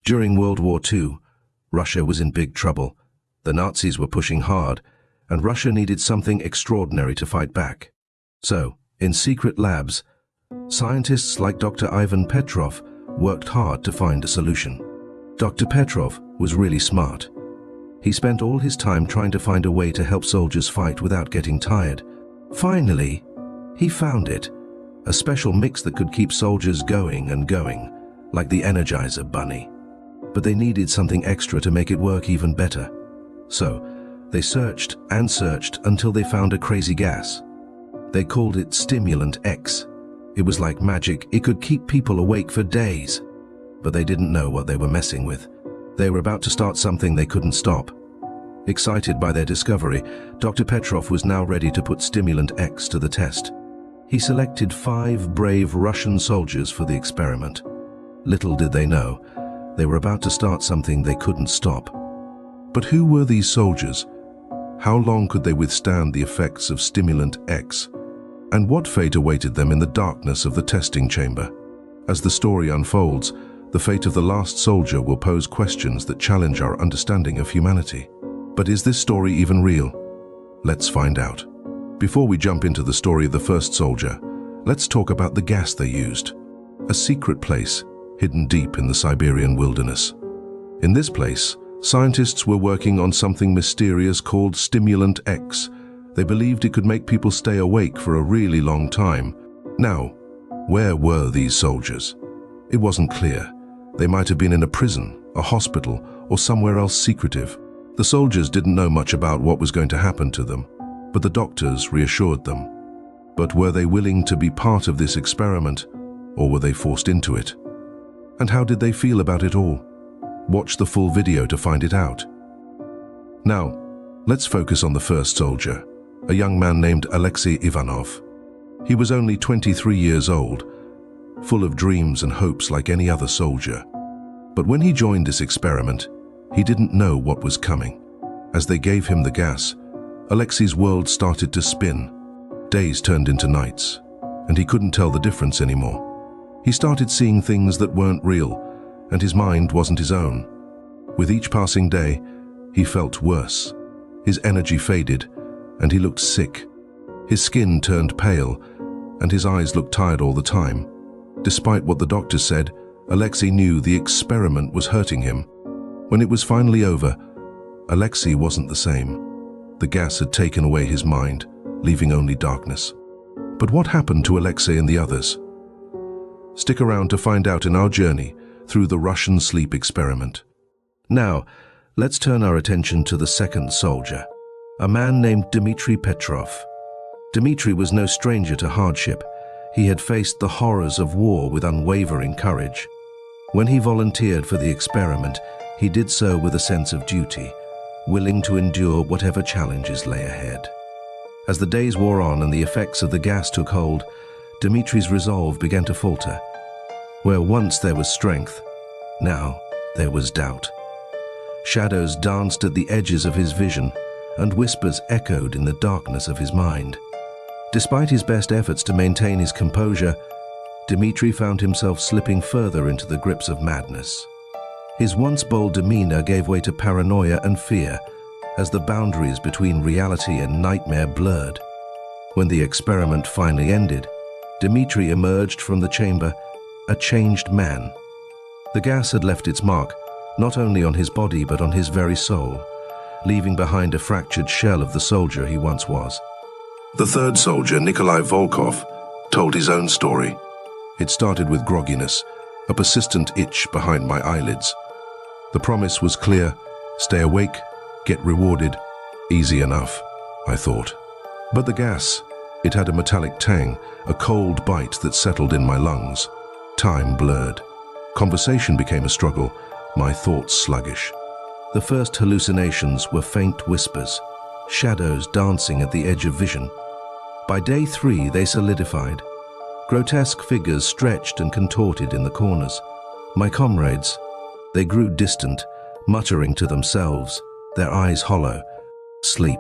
During World War II, Russia was in big trouble. The Nazis were pushing hard, and Russia needed something extraordinary to fight back. So, in secret labs, scientists like Dr. Ivan Petrov worked hard to find a solution. Dr. Petrov was really smart. He spent all his time trying to find a way to help soldiers fight without getting tired. Finally, he found it. A special mix that could keep soldiers going and going, like the Energizer Bunny. But they needed something extra to make it work even better. So, they searched and searched until they found a crazy gas. They called it Stimulant X. It was like magic. It could keep people awake for days. But they didn't know what they were messing with. They were about to start something they couldn't stop. Excited by their discovery, Dr. Petrov was now ready to put Stimulant X to the test. He selected 5 brave Russian soldiers for the experiment. Little did they know, they were about to start something they couldn't stop. But who were these soldiers? How long could they withstand the effects of Stimulant X? And what fate awaited them in the darkness of the testing chamber? As the story unfolds, the fate of the last soldier will pose questions that challenge our understanding of humanity. But is this story even real? Let's find out. Before we jump into the story of the first soldier, let's talk about the gas they used. A secret place, hidden deep in the Siberian wilderness. In this place, scientists were working on something mysterious called Stimulant X. They believed it could make people stay awake for a really long time. Now, where were these soldiers? It wasn't clear. They might have been in a prison, a hospital, or somewhere else secretive. The soldiers didn't know much about what was going to happen to them, but the doctors reassured them. But were they willing to be part of this experiment, or were they forced into it? And how did they feel about it all? Watch the full video to find it out. Now, let's focus on the first soldier, a young man named Alexei Ivanov. He was only 23 years old, full of dreams and hopes like any other soldier. But when he joined this experiment, he didn't know what was coming. As they gave him the gas, Alexei's world started to spin. Days turned into nights, and he couldn't tell the difference anymore. He started seeing things that weren't real, and his mind wasn't his own. With each passing day, he felt worse. His energy faded, and he looked sick. His skin turned pale, and his eyes looked tired all the time. Despite what the doctors said, Alexei knew the experiment was hurting him. When it was finally over, Alexei wasn't the same. The gas had taken away his mind, leaving only darkness. But what happened to Alexei and the others? Stick around to find out in our journey through the Russian sleep experiment. Now, let's turn our attention to the second soldier, a man named Dmitry Petrov. Dmitry was no stranger to hardship. He had faced the horrors of war with unwavering courage. When he volunteered for the experiment, he did so with a sense of duty, willing to endure whatever challenges lay ahead. As the days wore on and the effects of the gas took hold, Dmitry's resolve began to falter. Where once there was strength, now there was doubt. Shadows danced at the edges of his vision, and whispers echoed in the darkness of his mind. Despite his best efforts to maintain his composure, Dmitry found himself slipping further into the grips of madness. His once bold demeanor gave way to paranoia and fear as the boundaries between reality and nightmare blurred. When the experiment finally ended, Dmitry emerged from the chamber a changed man. The gas had left its mark, not only on his body but on his very soul, leaving behind a fractured shell of the soldier he once was. The third soldier, Nikolai Volkov, told his own story. It started with grogginess, a persistent itch behind my eyelids. The promise was clear: stay awake, get rewarded. Easy enough, I thought. But the gas, it had a metallic tang, a cold bite that settled in my lungs. Time blurred. Conversation became a struggle, my thoughts sluggish. The first hallucinations were faint whispers, shadows dancing at the edge of vision. By day 3, they solidified. Grotesque figures stretched and contorted in the corners. My comrades, they grew distant, muttering to themselves, their eyes hollow. Sleep.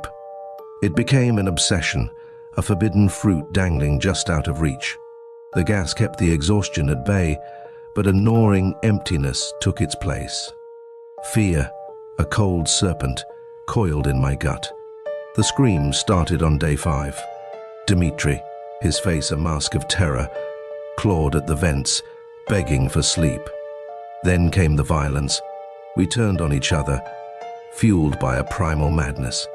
It became an obsession, a forbidden fruit dangling just out of reach. The gas kept the exhaustion at bay, but a gnawing emptiness took its place. Fear, a cold serpent, coiled in my gut. The screams started on day 5. Dimitri, his face a mask of terror, clawed at the vents, begging for sleep. Then came the violence. We turned on each other, fueled by a primal madness.